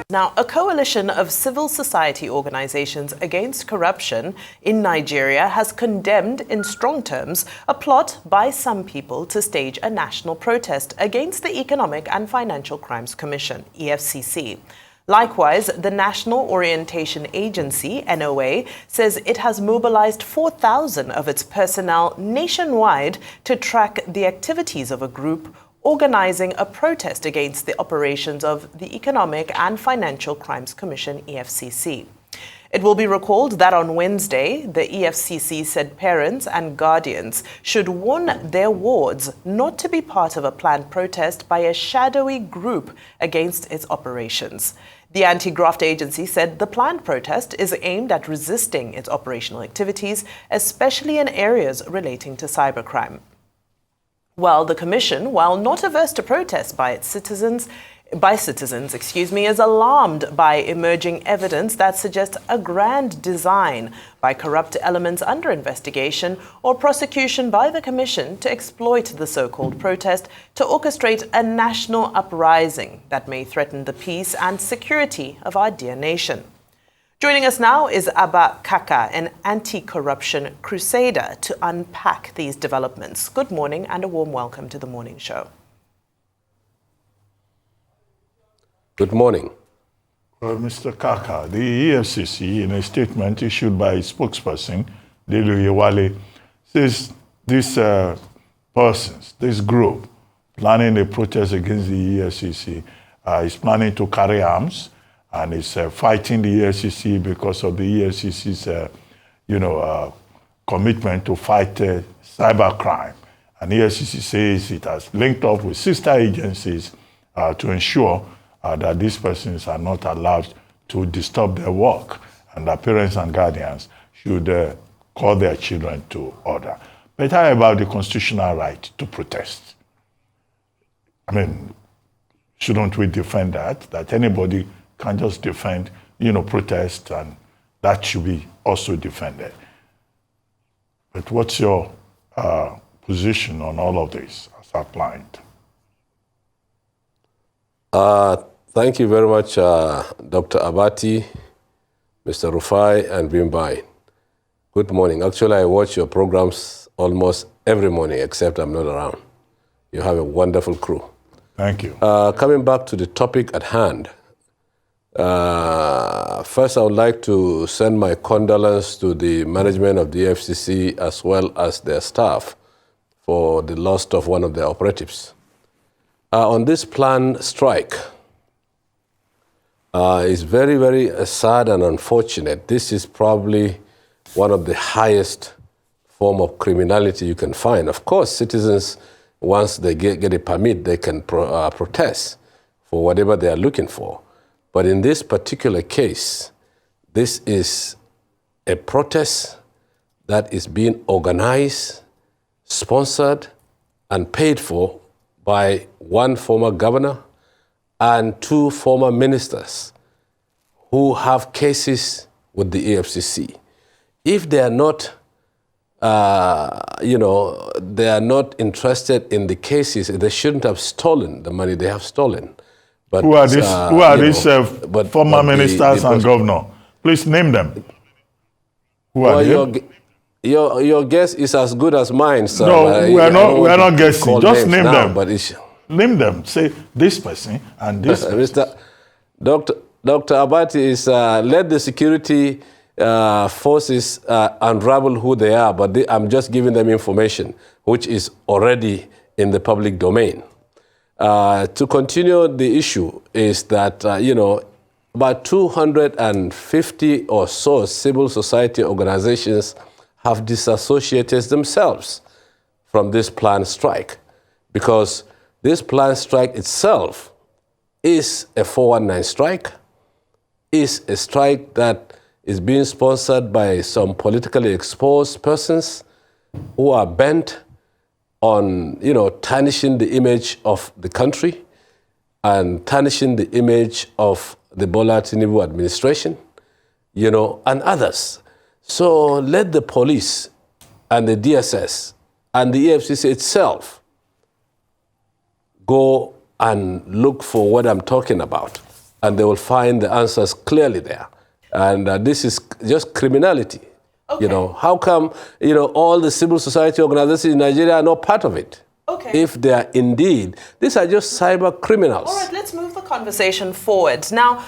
Now, a coalition of civil society organizations against corruption in Nigeria has condemned in strong terms a plot by some people to stage a national protest against the Economic and Financial Crimes Commission, EFCC. Likewise, the National Orientation Agency, NOA, says it has mobilized 4,000 of its personnel nationwide to track the activities of a group organizing a protest against the operations of the Economic and Financial Crimes Commission, EFCC. It will be recalled that on Wednesday, the EFCC said parents and guardians should warn their wards not to be part of a planned protest by a shadowy group against its operations. The anti-graft agency said the planned protest is aimed at resisting its operational activities, especially in areas relating to cybercrime. Well, the Commission, while not averse to protest by citizens, is alarmed by emerging evidence that suggests a grand design by corrupt elements under investigation or prosecution by the Commission to exploit the so-called protest to orchestrate a national uprising that may threaten the peace and security of our dear nation. Joining us now is Abba Kaka, an anti-corruption crusader, to unpack these developments. Good morning and a warm welcome to the morning show. Good morning. Mr. Kaka, the EFCC, in a statement issued by its spokesperson, Delu Yewale, says these persons, this group, planning a protest against the EFCC, is planning to carry arms and is fighting the EFCC because of the EFCC's, commitment to fight cybercrime. And the EFCC says it has linked up with sister agencies to ensure that these persons are not allowed to disturb their work, and that parents and guardians should call their children to order. But how about the constitutional right to protest? I mean, shouldn't we defend that anybody can just defend, protest, and that should be also defended? But what's your position on all of this as outlined? Thank you very much, Dr. Abati, Mr. Rufai, and Bimbai. Good morning. Actually, I watch your programs almost every morning, except I'm not around. You have a wonderful crew. Thank you. Coming back to the topic at hand, first I would like to send my condolence to the management of the FCC as well as their staff for the loss of one of their operatives. On this planned strike, it's very, very sad and unfortunate. This is probably one of the highest form of criminality you can find. Of course, citizens, once they get a permit, they can protest for whatever they are looking for. But in this particular case, this is a protest that is being organized, sponsored, and paid for by one former governor and two former ministers who have cases with the EFCC. If they are not, they are not interested in the cases, they shouldn't have stolen the money they have stolen. But, who are these former ministers and governor? Please name them. Who are they? Your guess is as good as mine, sir. No, we are not guessing. Just name them. But name them. Say this person and this person. Dr. Abati is let the security forces unravel who they are, but I'm just giving them information which is already in the public domain. To continue the issue is that, about 250 or so civil society organizations have disassociated themselves from this planned strike, because this planned strike itself is a 419 strike, is a strike that is being sponsored by some politically exposed persons who are bent on, tarnishing the image of the country and tarnishing the image of the Bola Tinubu administration, and others. So let the police and the DSS and the EFCC itself go and look for what I'm talking about. and they will find the answers clearly there. And this is just criminality. Okay. You know, how come, you know, all the civil society organizations in Nigeria are not part of it? Okay. If they are indeed, these are just cyber criminals. All right, let's move the conversation forward. Now,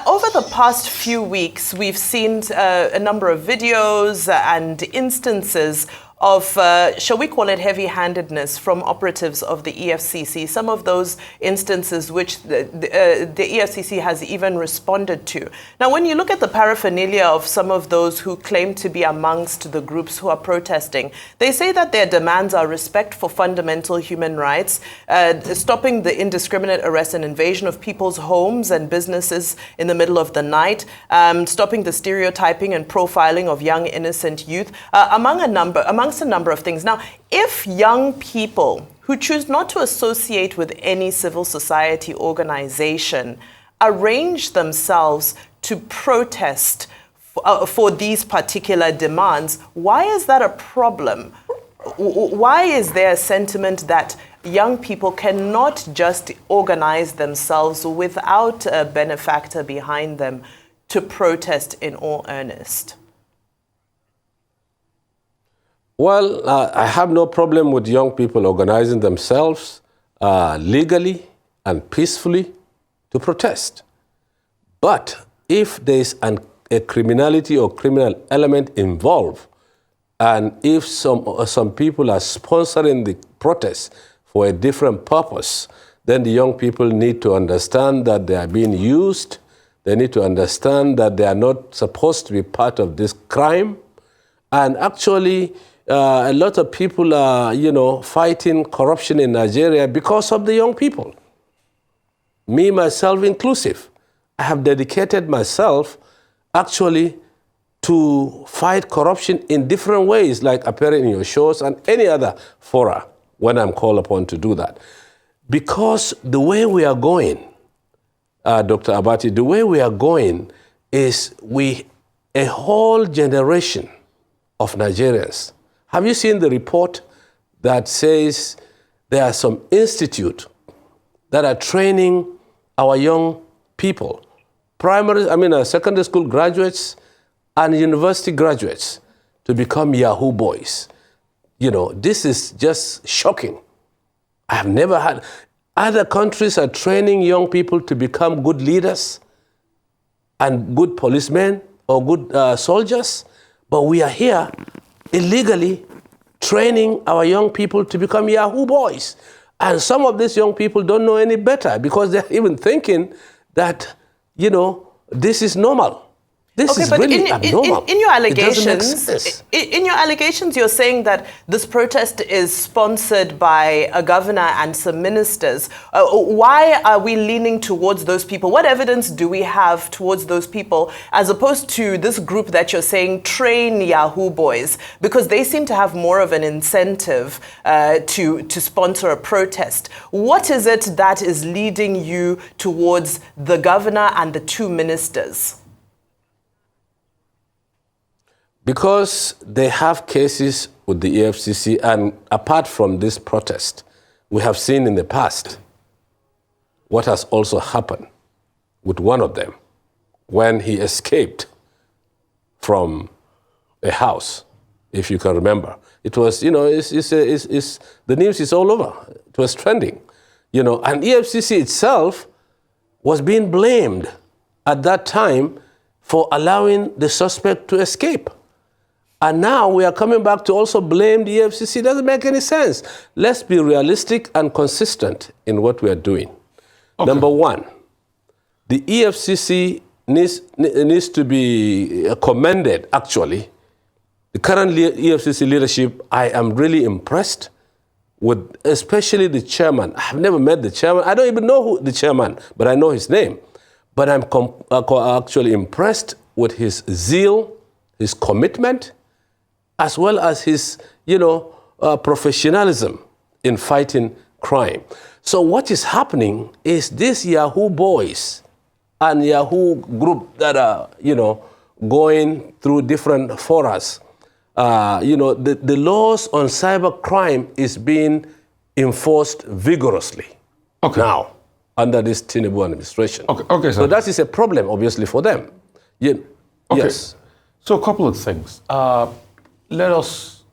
over the past few weeks, we've seen a number of videos and instances of, shall we call it heavy-handedness from operatives of the EFCC, some of those instances which the EFCC has even responded to. Now, when you look at the paraphernalia of some of those who claim to be amongst the groups who are protesting, they say that their demands are respect for fundamental human rights, stopping the indiscriminate arrest and invasion of people's homes and businesses in the middle of the night, stopping the stereotyping and profiling of young innocent youth, amongst a number of things. Now, if young people who choose not to associate with any civil society organization arrange themselves to protest for these particular demands, why is that a problem? Why is there a sentiment that young people cannot just organize themselves without a benefactor behind them to protest in all earnest? Well, I have no problem with young people organizing themselves legally and peacefully to protest. But if there's a criminality or criminal element involved, and if some people are sponsoring the protest for a different purpose, then the young people need to understand that they are being used. They need to understand that they are not supposed to be part of this crime. And actually, a lot of people are, you know, fighting corruption in Nigeria because of the young people. Me, myself inclusive. I have dedicated myself actually to fight corruption in different ways, like appearing in your shows and any other fora when I'm called upon to do that. Because the way we are going, Dr. Abati, the way we are going is a whole generation of Nigerians. Have you seen the report that says there are some institutes that are training our young people, secondary school graduates and university graduates, to become Yahoo boys? You know, this is just shocking. I have never had. Other countries are training young people to become good leaders and good policemen or good soldiers, but we are here illegally training our young people to become Yahoo boys. And some of these young people don't know any better because they're even thinking that, you know, this is normal. This is really abnormal. In your allegations, it doesn't make sense. In your allegations, you're saying that this protest is sponsored by a governor and some ministers. Why are we leaning towards those people? What evidence do we have towards those people as opposed to this group that you're saying train Yahoo boys? Because they seem to have more of an incentive to sponsor a protest. What is it that is leading you towards the governor and the two ministers? Because they have cases with the EFCC, and apart from this protest, we have seen in the past what has also happened with one of them when he escaped from a house, if you can remember. It was, you know, the news is all over. It was trending, you know, and EFCC itself was being blamed at that time for allowing the suspect to escape. And now we are coming back to also blame the EFCC. It doesn't make any sense. Let's be realistic and consistent in what we are doing. Okay. Number one, the EFCC needs to be commended, actually. The current EFCC leadership, I am really impressed with, especially the chairman. I have never met the chairman. I don't even know who the chairman, but I know his name. But I'm actually impressed with his zeal, his commitment, as well as his, you know, professionalism in fighting crime. So what is happening is these Yahoo boys and Yahoo group that are, you know, going through different forums, you know, the laws on cyber crime is being enforced vigorously. Okay. Now, under this Tinubu administration. Okay, sir. So that is a problem, obviously, for them. Yeah. Okay. Yes. So a couple of things. Let us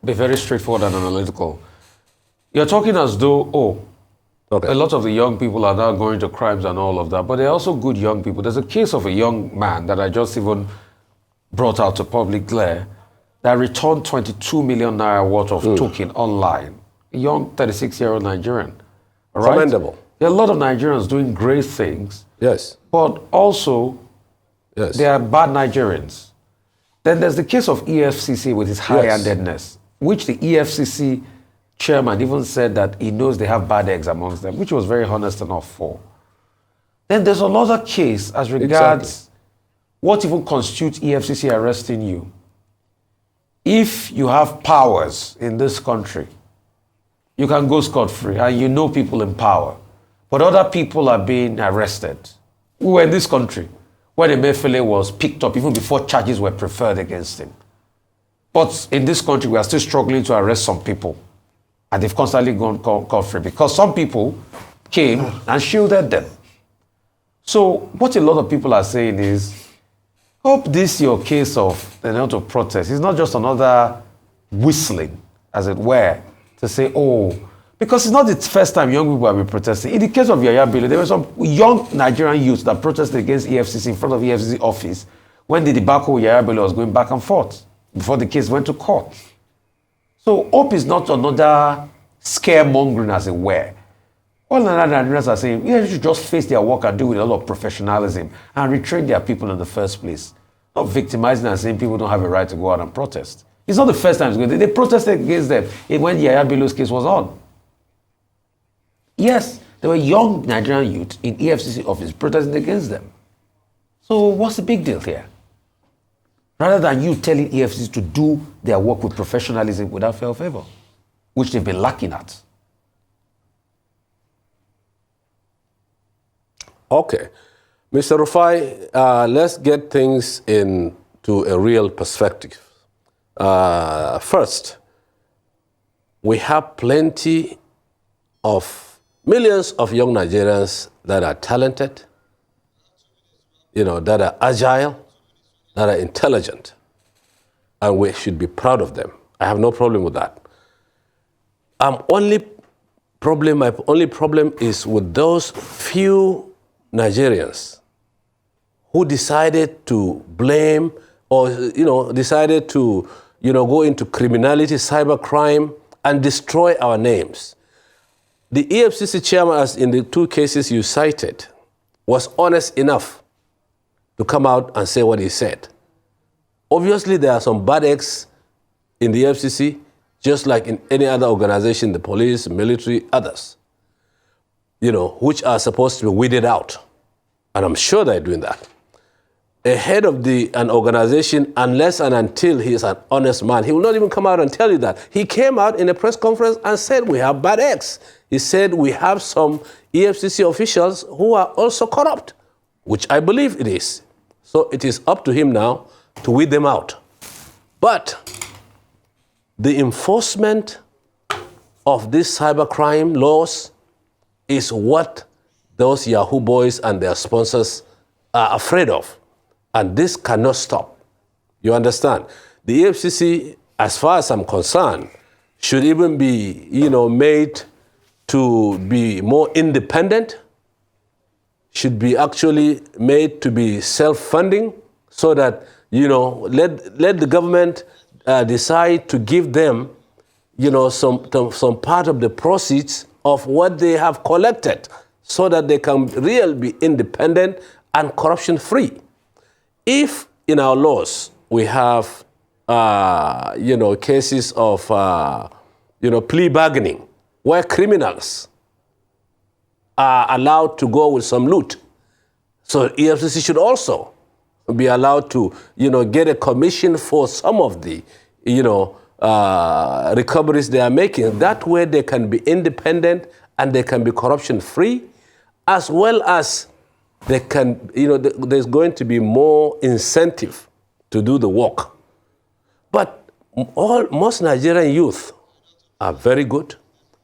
be very straightforward and analytical. You're talking as though, a lot of the young people are now going to crimes and all of that, but they're also good young people. There's a case of a young man that I just even brought out to public glare that returned 22 million naira worth of token online. A young 36-year-old Nigerian. Right? Commendable. There are a lot of Nigerians doing great things. Yes. But also, they are bad Nigerians. Then there's the case of EFCC with its high-handedness, which the EFCC chairman even said that he knows they have bad eggs amongst them, which was very honest enough for. Then there's another case as regards what even constitutes EFCC arresting you. If you have powers in this country, you can go scot-free and you know people in power. But other people are being arrested. We were in this country when Emefiele was picked up even before charges were preferred against him. But in this country, we are still struggling to arrest some people. And they've constantly gone scot-free because some people came and shielded them. So what a lot of people are saying is, hope this your case of the note of protest is not just another whistling, as it were, to say, because it's not the first time young people have been protesting. In the case of Yaya Bello, there were some young Nigerian youths that protested against EFCC in front of EFCC office when the debacle with Yaya Bello was going back and forth before the case went to court. So hope is not another scaremongering, as it were. All other Nigerians are saying, you should just face their work and do it with a lot of professionalism and retrain their people in the first place. Not victimizing and saying people don't have a right to go out and protest. It's not the first time it's going. They protested against them when Yaya Bello's case was on. Yes, there were young Nigerian youth in EFCC office protesting against them. So what's the big deal here? Rather than you telling EFCC to do their work with professionalism without fair or favor, which they've been lacking at. Okay. Mr. Rufai, let's get things into a real perspective. First, we have plenty of millions of young Nigerians that are talented, that are agile, that are intelligent, and we should be proud of them. I have no problem with that. My only problem is with those few Nigerians who decided to blame or, decided to, go into criminality, cybercrime, and destroy our names. The EFCC chairman, as in the two cases you cited, was honest enough to come out and say what he said. Obviously, there are some bad eggs in the EFCC, just like in any other organization, the police, military, others, which are supposed to be weeded out. And I'm sure they're doing that. A head of an organization, unless and until he is an honest man, he will not even come out and tell you that. He came out in a press conference and said, we have bad eggs. He said, we have some EFCC officials who are also corrupt, which I believe it is. So it is up to him now to weed them out. But the enforcement of these cybercrime laws is what those Yahoo boys and their sponsors are afraid of. And this cannot stop. You understand? The EFCC, as far as I'm concerned, should even be, made to be more independent, should be actually made to be self-funding so that, let the government decide to give them, some part of the proceeds of what they have collected so that they can really be independent and corruption-free. If in our laws we have, cases of, plea bargaining where criminals are allowed to go with some loot, so EFCC should also be allowed to, get a commission for some of the, recoveries they are making. That way they can be independent and they can be corruption-free, as well as they can, there's going to be more incentive to do the work. But most Nigerian youth are very good,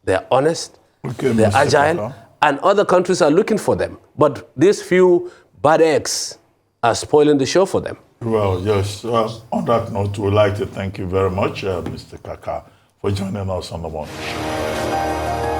they're honest, they're agile, and other countries are looking for them. But these few bad eggs are spoiling the show for them. Well, yes. On that note, we'd like to thank you very much, Mr. Kaka, for joining us on the morning show.